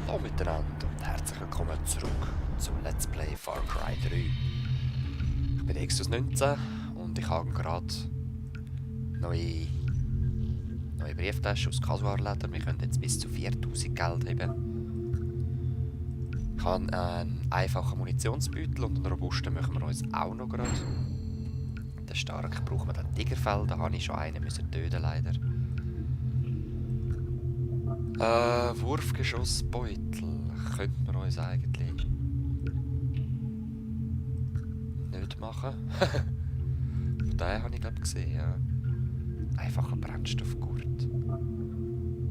Hallo miteinander und herzlich willkommen zurück zum Let's Play Far Cry 3. Ich bin Exus19 und ich habe gerade neue Brieftasche aus Casuarläden. Wir können jetzt bis zu 4000 Geld haben. Ich habe einen einfachen Munitionsbeutel und einen robusten machen wir uns auch noch gerade. Den starken brauchen wir den Tigerfell, da habe ich schon einen müssen töten leider. Wurfgeschossbeutel könnten wir uns eigentlich nicht machen. Den habe ich glaube gesehen, ja. Einfacher Brennstoffgurt.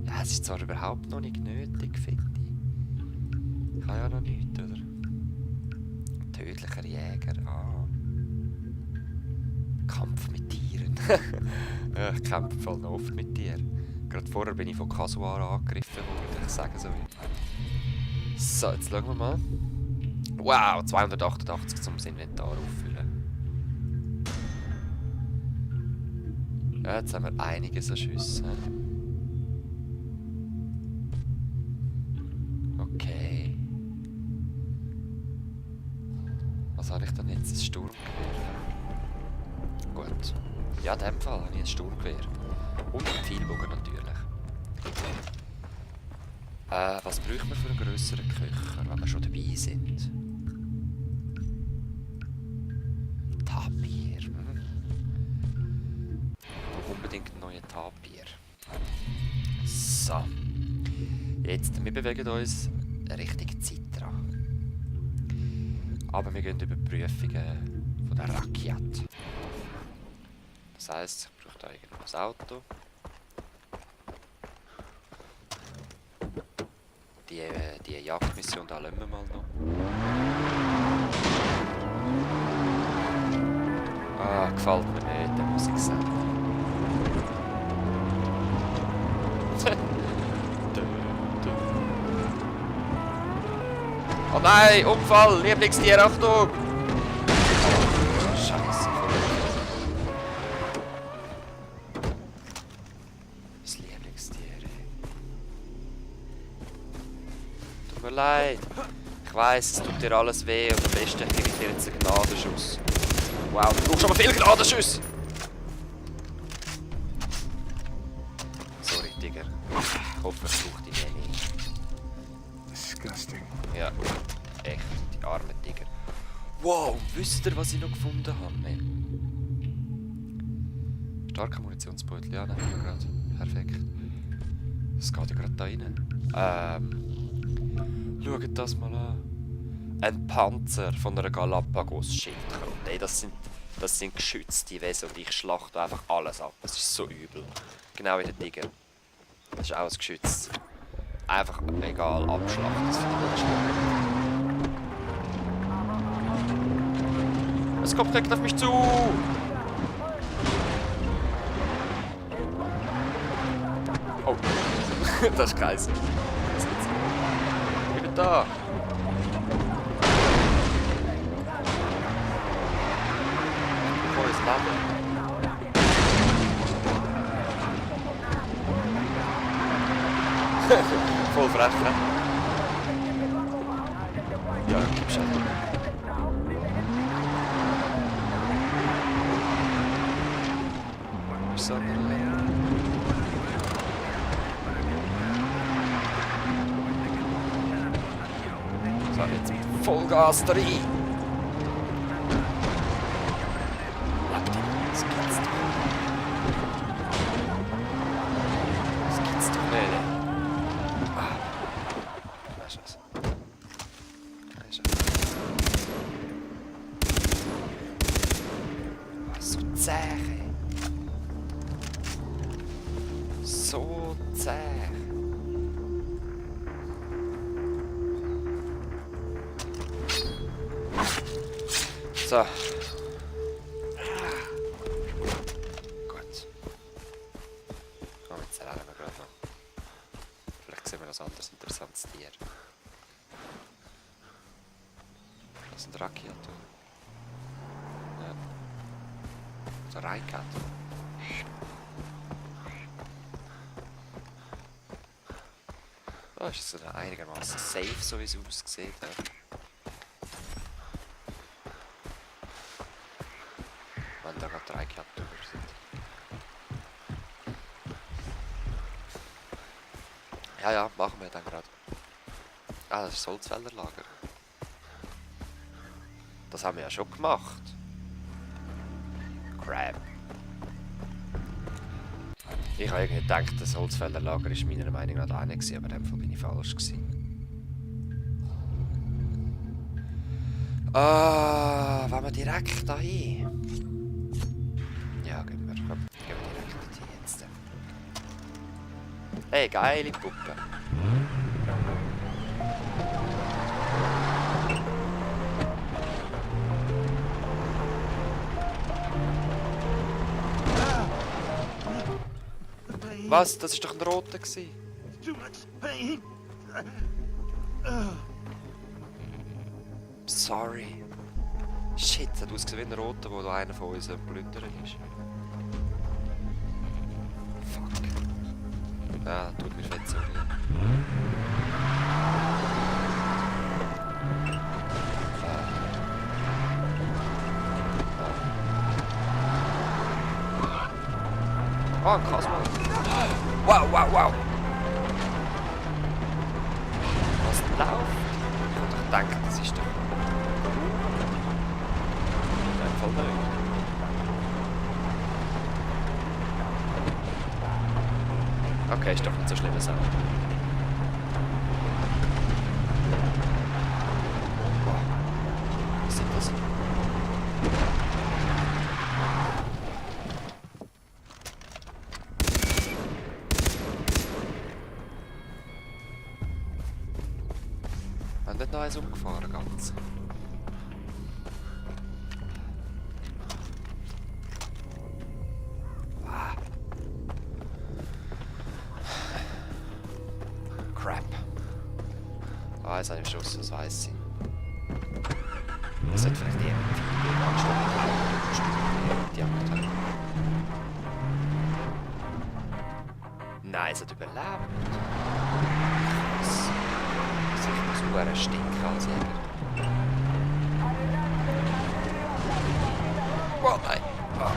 Ja, es ist zwar überhaupt noch nicht nötig, finde ich. Ich habe ja noch nichts, oder? Tödlicher Jäger, Kampf mit Tieren. Ja, ich kämpfe voll noch oft mit Tieren. Gerade vorher bin ich von Kasuar angegriffen worden, ich sage so. So, jetzt schauen wir mal. Wow, 288 zum Inventar auffüllen. Ja, jetzt haben wir einiges an Schüssen. Okay. Was habe ich denn jetzt? Ein Sturmgewehr? Gut. Ja, in dem Fall habe ich ein Sturmgewehr. Und einen Pfeilbogen natürlich. Was brauchen wir für einen grösseren Köcher, wenn wir schon dabei sind? Tapir. Unbedingt einen neuen Tapir. So. Jetzt, wir bewegen uns Richtung Citra. Aber wir gehen über Prüfungen von der Rakiat. Das heisst, ich brauche da irgendwo ein Auto. Die Jagdmission, da lassen wir mal noch. Gefällt mir nicht, den muss ich sagen. Oh nein, Unfall, Lieblingstier, Achtung! Scheiße. Das Lieblingstier. Tut mir leid. Ich weiss, es tut dir alles weh und am besten gebe ich dir jetzt einen Gnadenschuss. Wow, du brauchst aber viel Gnadenschüsse! Sorry, Tiger. Ich hoffe, ich brauche dich nicht. Disgusting. Ja, echt, die armen Tiger. Wow, wisst ihr, was ich noch gefunden habe? Nee. Starker Munitionsbeutel, ja, nehmen wir gerade. Perfekt. Das geht ja gerade da rein. Schaut das mal an. Ein Panzer von einer Galapagos-Schildkröte. Ey, das sind geschützte Wesen und ich schlachte einfach alles ab. Das ist so übel. Genau wie der Tiger. Das ist auch ein Geschütz. Einfach egal, abschlachten. Das finde ich schlimm. Es kommt direkt auf mich zu! Oh. Das ist geil. Ich bin da! Volles Leben. Voll frech, ne? Ja, gib schon. So. So, jetzt mit Vollgas da rein. Das gibt's doch. Das gibt's doch nicht. Weißt du was? So zäh. So zäh. So. Gut. Komm, jetzt lernen wir gerade noch. Vielleicht sehen wir noch ein anderes interessantes Tier. Das sind Rakiat. Ja. So Raikat. Da ist es einigermaßen safe, so wie es aussieht. Ja. Wenn da gerade 3 Klappen drüber sind. Ja, ja, machen wir dann gerade. Ah, das ist das Holzfällerlager. Das haben wir ja schon gemacht. Crap. Ich habe irgendwie gedacht, das Holzfällerlager war meiner Meinung nach da nicht, aber in dem Fall bin ich falsch gewesen. Ah, wollen wir direkt da hin? Ja, gehen wir direkt hin jetzt. Hey, geile Puppe. Was? Das war doch ein roter gewesen. Too much pain. Sorry. Shit, das hat ausgesehen wie ein roter, wo da einer von uns am Plündern ist. Fuck. Ja, tut mir fett so weh. Oh, ein Cosmo. Wow, wow, wow. Was läuft? Ich hab doch gedacht, das ist doch... In dem Fall nicht. Okay, ist doch nicht so schlimm als auch. Wow. Was ist das? Wir haben nicht noch eins umgefahren, ganz. Ah. Crap. Ah, jetzt habe ich geschossen, das weiss ich. Das sollte vielleicht eher die anderen. Nein, es hat überlebt. Krass. Ich muss nur einen Stinker als Jäger. Oh nein! Oh.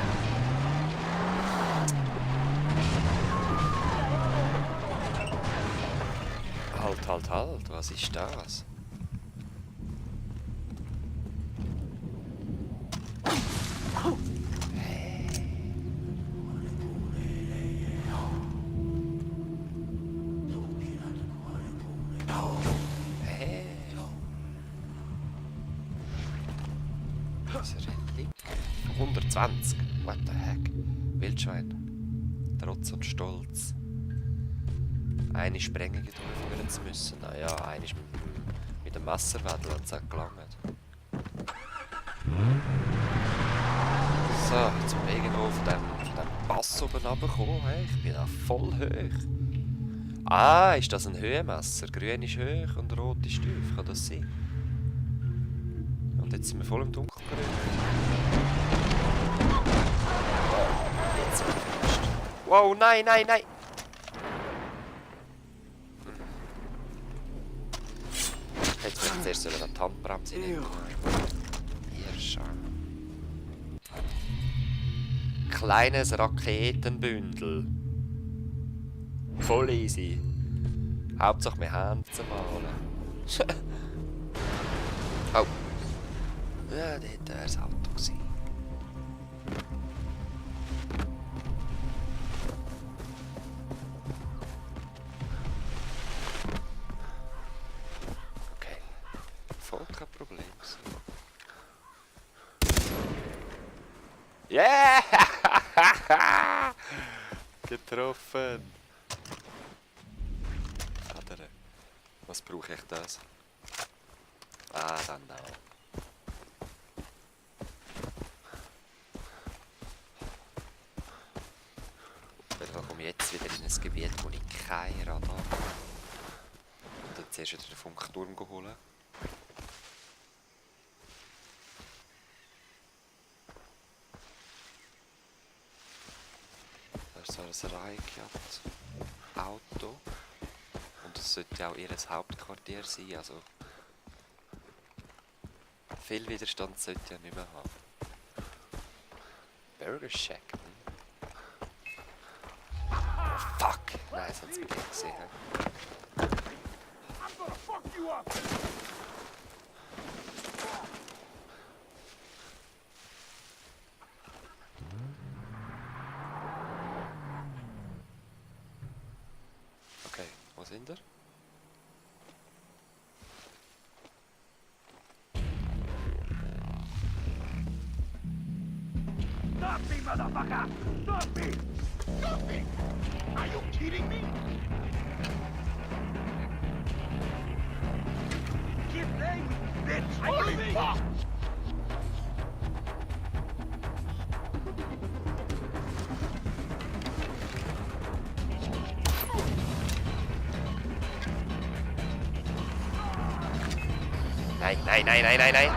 Halt, was ist das? Das ist ein Relikt. 120. What the heck? Wildschwein. Trotz und Stolz. Eine Sprengung durchführen zu müssen. Naja, eine ist mit dem Messerwedel und es hat gelangt. So, jetzt sind wir irgendwo von dem Pass oben runtergekommen. Hey, ich bin da voll hoch. Ah, ist das ein Höhenmesser? Grün ist hoch und rot ist tief. Kann das sein? Und jetzt sind wir voll im Dunkeln. Jetzt sind wir fest. Wow, nein, nein, nein! Jetzt müssen wir zuerst eine Handbremse nehmen. Hier, schau. Kleines Raketenbündel. Voll easy. Hauptsache wir haben es malen. Oh. Ja, dort war das Auto. Okay. Voll kein Problem. Yeah! Getroffen! Vater, was brauche ich das? Ah, dann auch. Ich komme jetzt wieder in ein Gebiet, wo ich kein Radar habe. Und dann zuerst wieder den Funkturm holen. Da ist so ein Reikjat Auto und Das sollte auch ihr Hauptquartier sein, also... Viel Widerstand sollte ja nicht mehr haben. Burger Shack. Fuck! Nein, das hat es mir nicht gesehen. I'm gonna fuck you up! Okay, wo sind wir? Stop me, motherfucker! Stop me! Stop me! Are you kidding me? Get ready, bitch! Holy fuck! Nein, nein, nein, nein, nein, nein!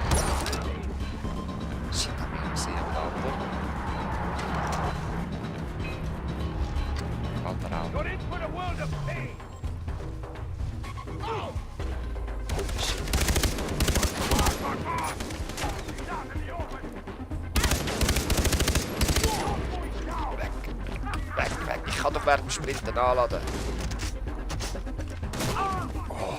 Shit, hab ich nicht gesehen, Alter. Alter, auch. You're in for the world of pain! Oh! Holy shit. Down in the open! Weg, weg. Ich kann doch während dem Sprinten anladen. Oh.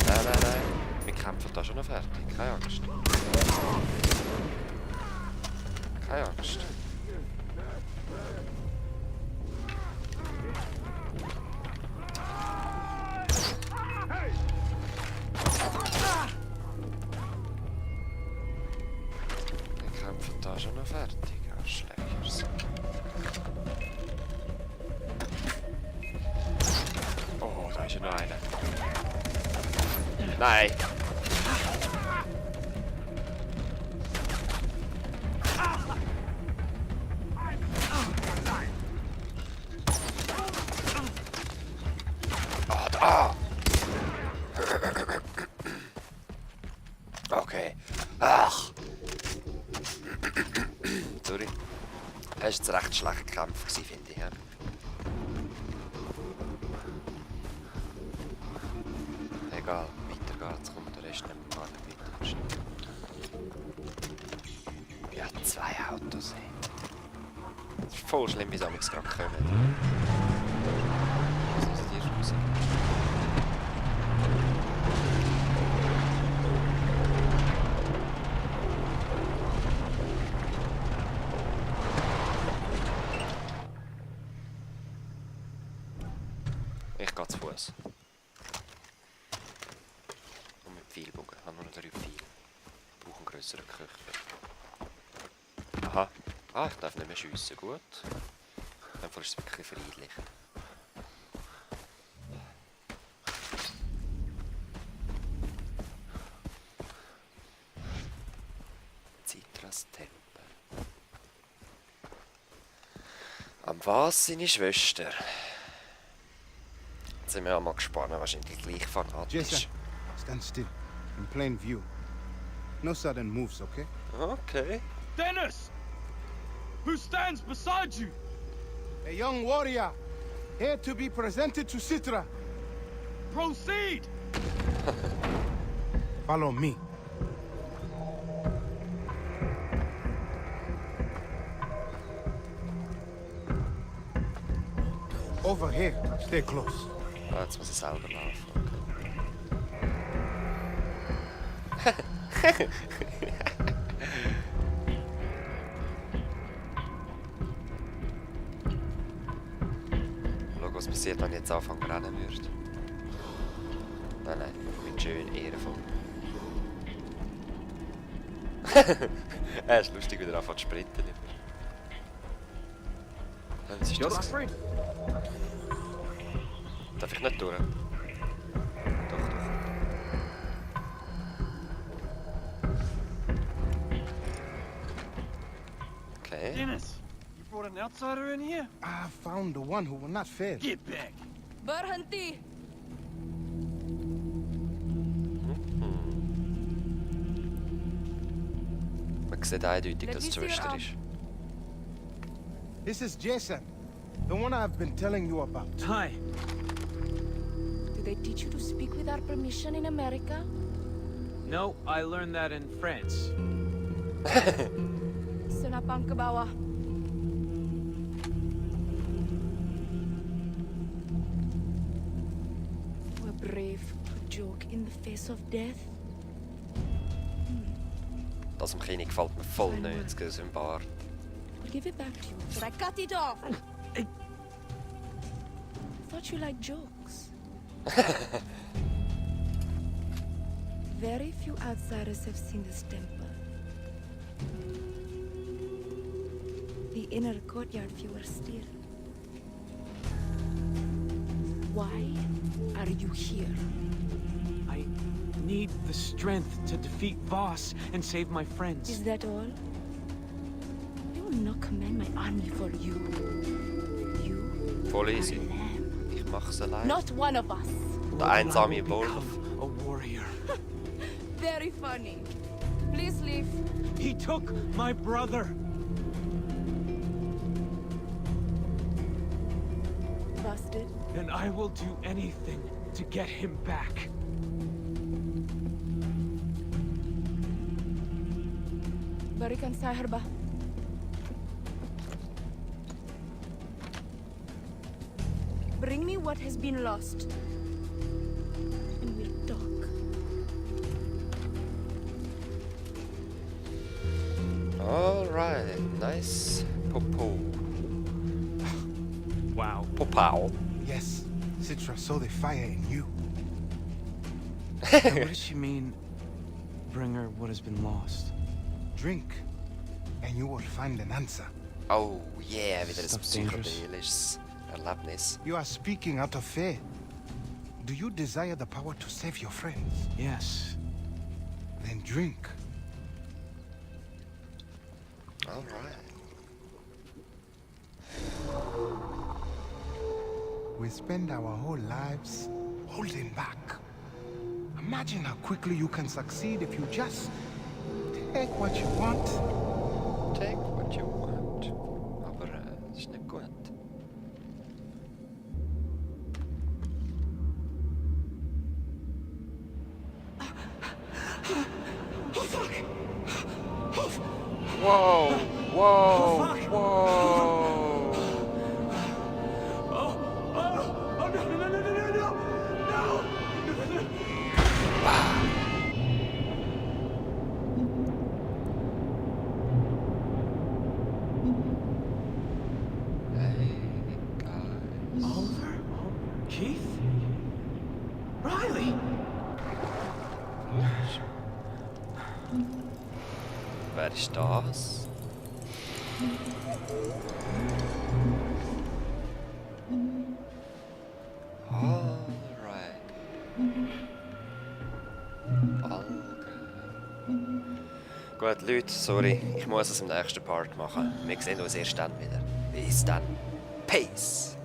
Nein, nein, nein. Wir kämpfen da schon noch fertig. Keine Angst. Keine Angst. Wir kämpfen da schon noch fertig. Arschlöchers. Oh, da ist ja noch einer. Nein! Ah, da! Okay. Ach! Sorry. Das war jetzt ein recht schlechter Kampf, finde ich. Ja? Egal, weiter geht's. Komm, der Rest nehmen wir gar nicht mit. Ja, 2 Autos. Es ist voll schlimm, wie sie gerade kommen. Was ist hier raus? Ich gehe zu Fuß. Und mit Pfeilbogen. Ich habe nur noch 3 Pfeile. Ich brauche einen grösseren Köcher. Aha. Ah, ich darf nicht mehr schiessen. Gut. Dann ist es wirklich friedlich. Citras Tempel. Am was seine Schwester? Jetzt sind wir auch mal gespannt, wahrscheinlich gleich fanatisch. Jason, stand still. In plain view. No sudden moves, okay? Okay. Dennis! Who stands beside you? A young warrior, here to be presented to Citra. Proceed! Follow me. Over here. Stay close. Ah, jetzt muss ich selber laufen. Schau, was passiert, wenn ich jetzt anfangen zu rennen würde. Nein, nein, ich bin schön ehrenvoll. Es ist lustig, wie er anfängt zu sprinten. Was ist das? Darf ich nicht durch? Doch, doch. Okay. Dennis, you brought an outsider in here? I found the one who will not fail. Get back! Berhenti! Man sieht eindeutig, dass es die Schwester ist. This is Jason, the one I've been telling you about. Hi. Do they teach you to speak without permission in America? No, I learned that in France. Senapang ke bawah. We're brave to joke in the face of death. Das am Kind gefällt mir voll nicht, das geht im Bar. I'll give it back to you. But I cut it off. Thought you liked jokes. Very few outsiders have seen this temple. The inner courtyard fewer still. Why are you here? I need the strength to defeat Voss and save my friends. Is that all? I will not command my army for you. You Voll are a easy. lamb. Ich mach's allein. Not one of us. Der einsame Will I Wolf. become a warrior. Very funny. Please leave. He took my brother. Busted. And I will do anything to get him back. Berikan saya herba. Bring me what has been lost. And we'll talk. Alright, nice. Popo. Wow. Popao. Yes, Citra saw the fire in you. And what does she mean, bring her what has been lost? Drink, and you will find an answer. Oh yeah, wieder ein Stuff's dangerous. psychedelisches Erlebnis. You are speaking out of fear. Do you desire the power to save your friends? Yes. Then drink. Alright. We spend our whole lives holding back. Imagine how quickly you can succeed if you just take what you want. Take what you want. Aber es ist nicht gut. Whoa! Whoa! Whoa! Oh, no, no, no, no, no, no, no! Hey, guys. Oliver? Keith? Riley? Wer ist das? Alright. Gut, Leute, sorry, ich muss es im nächsten Part machen. Wir sehen uns erst dann wieder. Bis dann. Peace!